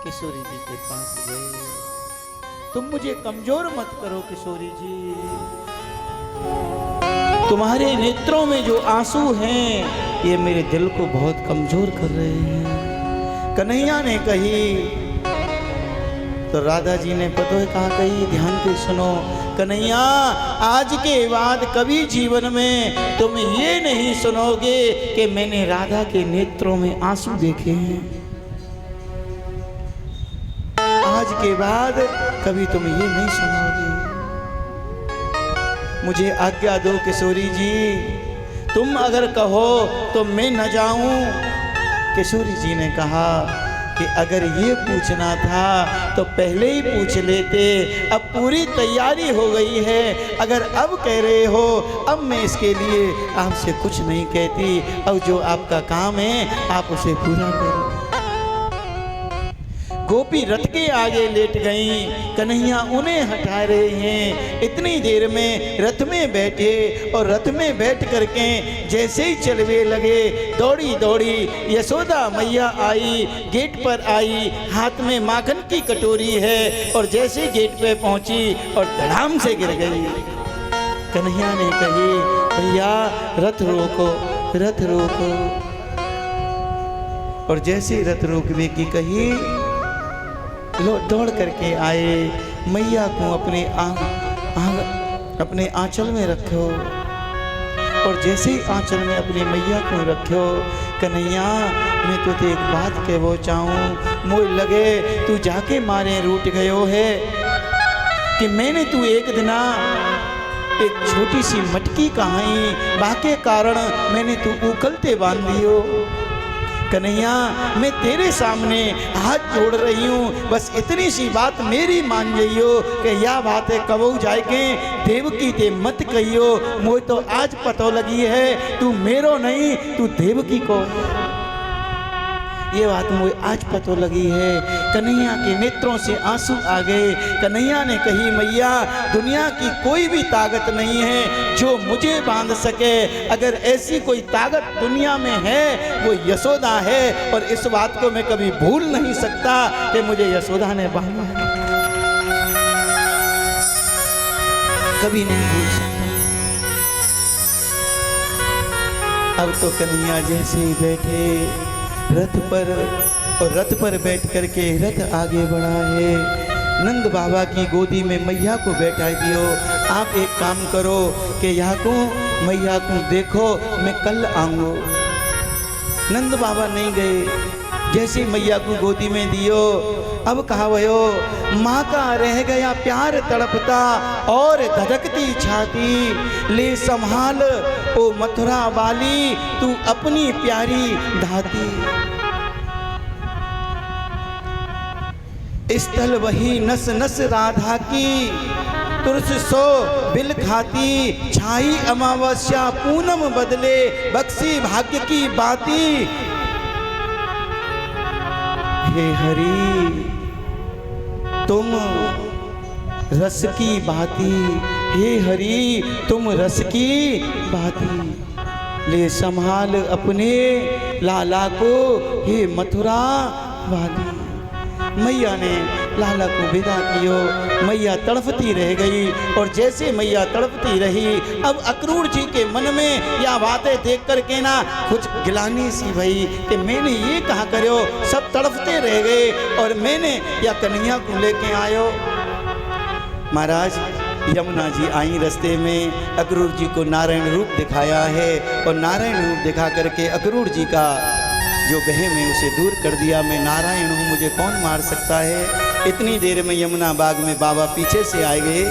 किशोरी जी के पास गए। तुम मुझे कमजोर मत करो किशोरी जी, तुम्हारे नेत्रों में जो आंसू हैं ये मेरे दिल को बहुत कमजोर कर रहे हैं। कन्हैया ने कही तो राधा जी ने पतो है कहा कही, ध्यान से सुनो। कन्हैया, आज के बाद कभी जीवन में तुम ये नहीं सुनोगे कि मैंने राधा के नेत्रों में आंसू देखे हैं। आज के बाद कभी तुम ये नहीं सुनोगे। मुझे आज्ञा दो किशोरी जी, तुम अगर कहो तो मैं न जाऊं। किशोरी जी ने कहा कि अगर ये पूछना था तो पहले ही पूछ लेते, अब पूरी तैयारी हो गई है। अगर अब कह रहे हो, अब मैं इसके लिए आपसे कुछ नहीं कहती। अब जो आपका काम है आप उसे पूरा करो। गोपी रथ के आगे लेट गईं, कन्हैया उन्हें हटा रहे हैं। इतनी देर में रथ में बैठे और रथ में बैठ करके जैसे ही चलने लगे, दौड़ी दौड़ी यशोदा मैया आई, गेट पर आई, हाथ में माखन की कटोरी है और जैसे गेट पे पहुंची और धड़ाम से गिर गई। कन्हैया ने कही, भैया रथ रोको, रथ रोको। और जैसे रथ रोकने की कही, दौड़ करके आए, मैया को अपने आंचल में रखो। और जैसे ही आंचल में अपनी मैया को रखो, कन्हैया मैं तुझे एक बात कहना चाहूँ। मोय लगे तू जाके मारे रूठ गयो है कि मैंने तू एक दिना एक छोटी सी मटकी कहाई, बाके कारण मैंने तू उकलते बांध दियो। कन्हैया, मैं तेरे सामने हाथ जोड़ रही हूँ, बस इतनी सी बात मेरी मान जाइयो कि यह बात है कबू जाके देवकी ते मत कहियो। मोय तो आज पतो लगी है तू मेरो नहीं, तू देवकी को। ये बात मुझे आज पतो लगी है। कन्हैया के नेत्रों से आंसू आ गए। कन्हैया ने कही, मैया दुनिया की कोई भी ताकत नहीं है जो मुझे बांध सके। अगर ऐसी कोई ताकत दुनिया में है वो यशोदा है, और इस बात को मैं कभी भूल नहीं सकता कि मुझे यशोदा ने बांधा है, कभी नहीं भूल सकता। अब तो कन्हैया जैसे ही बैठे रथ पर, और रथ पर बैठ करके रथ आगे बढ़ा है। नंद बाबा की गोदी में मैया को बैठा दियो। आप एक काम करो कि यहाँ को मैया को देखो, मैं कल आऊँगा। नंद बाबा नहीं गए। जैसे मैया को गोदी में दियो, अब कहा भयो, माँ का रह गया प्यार तड़पता और धधकती छाती, ले संभाल ओ मथुरा वाली तू अपनी प्यारी धाती। स्थल वही नस नस राधा की, तुरस सो बिल खाती, छाई अमावस्या पूनम बदले, बक्सी भाग्य की बाती। हे हरि तुम रस की बाती, हे हरि तुम रस की बाती, ले संभाल अपने लाला को, हे मथुरा वाली। मैया ने लाला को विदा कियो। मैया तड़पती रह गई, और जैसे मैया तड़पती रही, अब अक्रूर जी के मन में यह बातें देख करके ना कुछ गिलानी सी भई कि मैंने ये कहा करो, सब तड़पते रह गए और मैंने या कन्हैया को लेके आयो। महाराज यमुना जी आई रास्ते में, अक्रूर जी को नारायण रूप दिखाया है, और नारायण रूप दिखा करके अक्रूर जी का जो बहम है उसे दूर कर दिया। मैं नारायण हूँ, मुझे कौन मार सकता है। इतनी देर में यमुना बाग में बाबा पीछे से आए गए।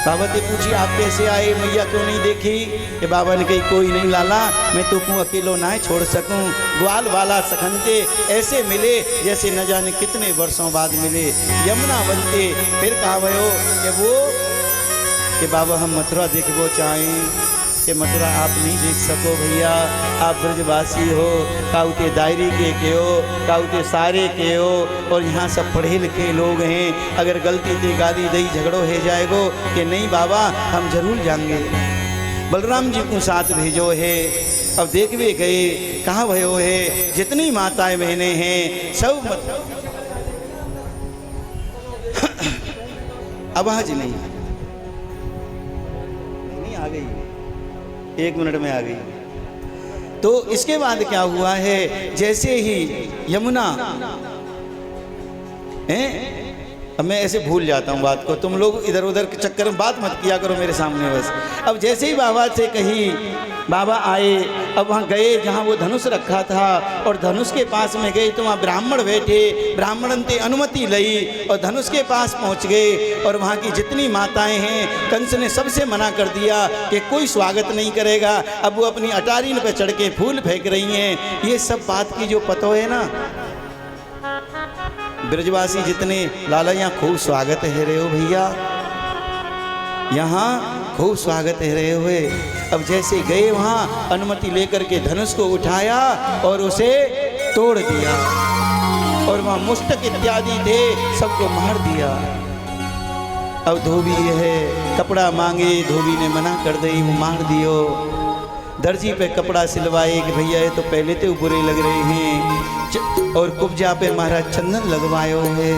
बाबा से पूछी आप कैसे आए, मैया क्यों नहीं देखी? कि बाबा ने कही कोई नहीं लाला, मैं तो को अकेलो ना छोड़ सकूं। ग्वाल वाला सखनते ऐसे मिले जैसे न जाने कितने वर्षों बाद मिले। यमुना बनते फिर कहा भयो कि वो कि बाबा हम मथुरा देखो चाहें, कि मथुरा आप नहीं देख सको भैया, आप ब्रजवासी हो, काउते दायरे के हो, काउते सारे के हो, और यहाँ सब पढ़े लिखे लोग हैं। अगर गलती से गाली दई झगड़ो हो जाएगो कि नहीं बाबा हम जरूर जाएंगे। बलराम जी को साथ भेजो है। अब देखवे गए, कहाँ भयो है, जितनी माताएं बहनें हैं सब आवाज नहीं, आ गई, 1 मिनट में आ गई। तो इसके बाद क्या हुआ है, जैसे ही यमुना अब मैं ऐसे भूल जाता हूँ बात को, तुम लोग इधर उधर के चक्कर में बात मत किया करो मेरे सामने बस। अब जैसे ही बाबा से कही, बाबा आए, अब वहाँ गए जहाँ वो धनुष रखा था, और धनुष के पास में गए तो वहाँ ब्राह्मण बैठे, ब्राह्मणन ने अनुमति लई और धनुष के पास पहुँच गए। और वहाँ की जितनी माताएं हैं, कंस ने सबसे मना कर दिया कि कोई स्वागत नहीं करेगा। अब वो अपनी अटारीन पर चढ़ के फूल फेंक रही हैं। ये सब बात की जो पतो है ना, ब्रजवासी जितने लाला यहाँ खूब स्वागत है रहे हो भैया, यहाँ खूब स्वागत है रहे हुए। अब जैसे गए वहाँ अनुमति लेकर के धनुष को उठाया और उसे तोड़ दिया, और वहाँ मुष्टक इत्यादि थे सबको मार दिया। अब धोबी है, कपड़ा मांगे, धोबी ने मना कर दी, वो मार दियो। दर्जी पे कपड़ा सिलवाए कि भैया ये तो पहले तो बुरे लग रहे हैं, और कुब्जा पे महाराज चंदन लगवायो है,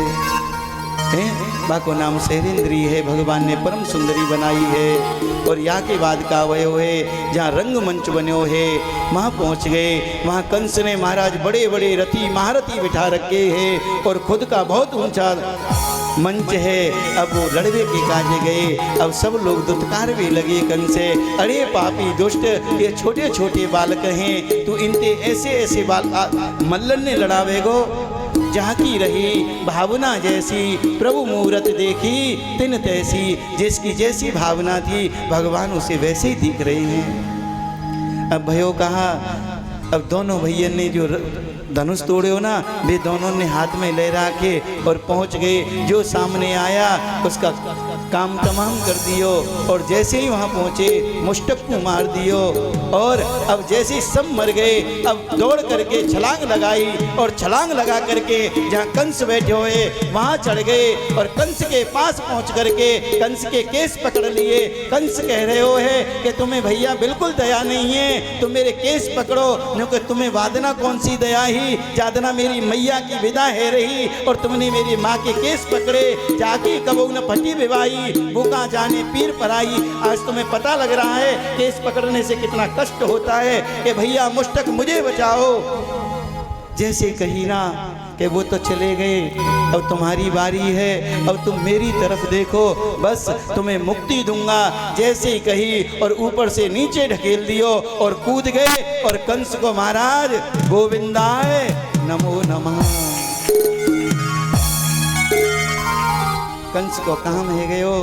बा को नाम शैलेंद्री है, भगवान ने परम सुंदरी बनाई है। और यहाँ के बाद का वयो है जहाँ रंगमंच बनो है, वहाँ पहुँच गए। वहाँ कंस ने महाराज बड़े बड़े रथी महारथी बिठा रखे हैं, और खुद का बहुत ऊंचा मंच है। अब वो लड़वे के काजे गए। अब सब लोग दुत्कार भी लगे कंस से, अरे पापी दुष्ट, ये छोटे छोटे बालक हैं, तू इनते ऐसे ऐसे मल्लन ने लड़ावे गो। जहाँ की रही भावना जैसी, प्रभु मूरत देखी तिन तैसी। जिसकी जैसी भावना थी भगवान उसे वैसे ही दिख रहे हैं। अब भयो कहा, अब दोनों भैया ने जो धनुष तोड़े हो ना, वे दोनों ने हाथ में ले रखे और पहुंच गए। जो सामने आया उसका काम तमाम कर दियो, और जैसे ही वहां पहुंचे मुष्टक को मार दियो। और अब जैसे ही सब मर गए, अब दौड़ करके छलांग लगाई, और छलांग लगा करके जहां कंस बैठे हुए वहां चढ़ गए, और कंस के पास पहुंच करके कंस के केस पकड़ लिए। कंस कह रहे हो है कि तुम्हें भैया बिल्कुल दया नहीं है, तुम मेरे केस पकड़ो, क्योंकि तुम्हें वादना कौन सी दया ही, जादना मेरी मैया की विदा है रही, और तुमने मेरी माँ के केस पकड़े। जाकी कबू न फटी विवाही, भूखा जाने पीर पराई। आज तुम्हें पता लग रहा है केस पकड़ने से कितना कष्ट होता है कि भैया मुष्टक मुझे बचाओ। जैसे कही ना कि वो तो चले गए, अब तुम्हारी बारी है, अब तुम मेरी तरफ देखो, बस तुम्हें मुक्ति दूंगा। जैसे ही कही और ऊपर से नीचे ढकेल दियो और कूद गए, और कंस को महाराज गोविंदाय नमो नमः। कंस को काम है गयो,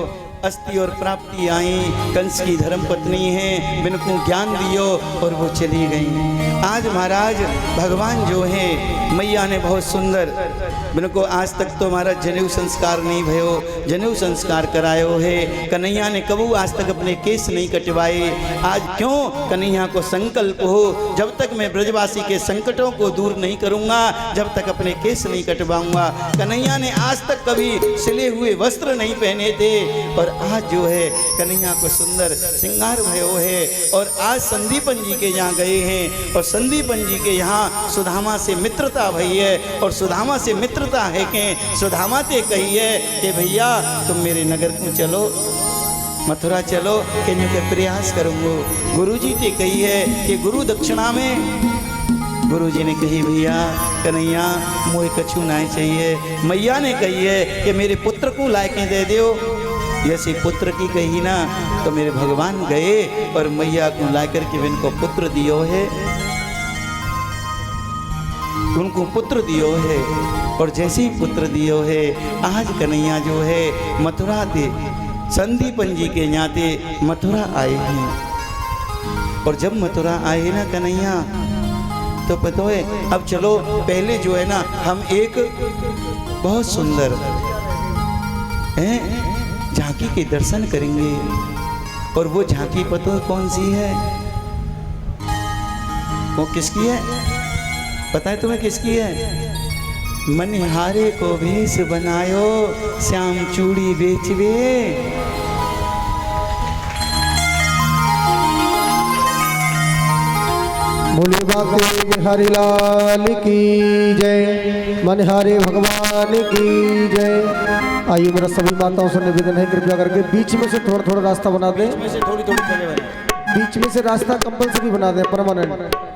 अस्थि और प्राप्ति आई। कंस की धर्म पत्नी है, बिनको ज्ञान दियो, और वो चली गई। आज महाराज भगवान जो है, मैया ने बहुत सुंदर बिनको, आज तक तो हमारा जनेऊ संस्कार नहीं भयो, जनेऊ संस्कार करायो है। कन्हैया ने कबू आज तक अपने केस नहीं कटवाए। आज क्यों? कन्हैया को संकल्प हो, जब तक मैं ब्रजवासी के संकटों को दूर नहीं करूंगा, जब तक अपने केस नहीं कटवाऊंगा। कन्हैया ने आज तक कभी सिले हुए वस्त्र नहीं पहने थे, और आज जो है कन्हैया को सुंदर श्रृंगार भयो है। और आज संदीपन जी के यहाँ गए हैं, और संदीपन जी के यहाँ सुदामा से मित्रता भई है, और सुदामा से मित्रता है कि सुदामा ते कही है कि भैया तुम मेरे नगर को चलो, मथुरा चलो, कि के प्रयास करूँगो। गुरुजी ते कही है कि गुरु दक्षिणा में, गुरुजी ने कही भैया कन्हैया मोए कछु नहीं चाहिए। मैया ने कही है कि मेरे पुत्र को लायकें दे दो। जैसे पुत्र की कही ना, तो मेरे भगवान गए और मैया को लाकर के इनको पुत्र दियो है, उनको पुत्र दियो है। और जैसे ही पुत्र दियो है, आज कन्हैया जो है मथुरा थे, संदीपन जी के नाते मथुरा आए हैं। और जब मथुरा आए ना कन्हैया, तो पता है अब चलो पहले जो है ना, हम एक बहुत सुंदर झांकी के दर्शन करेंगे। और वो झांकी पता है कौन सी है? वो किसकी है पता है तुम्हें? किसकी है? मनिहारे को भेष बनायो, श्याम चूड़ी बेचवे। बोले बाबा हरिलाल की जय। मनहारे भगवान की जय। आइए मेरा सभी माताओं से निवेदन है, कृपया करके बीच में से थोड़ा थोड़ा रास्ता बना दें। इसमें से थोड़ी थोड़ी जगह बना। बीच में से रास्ता कंपल्सरी बना दें, परमानेंट।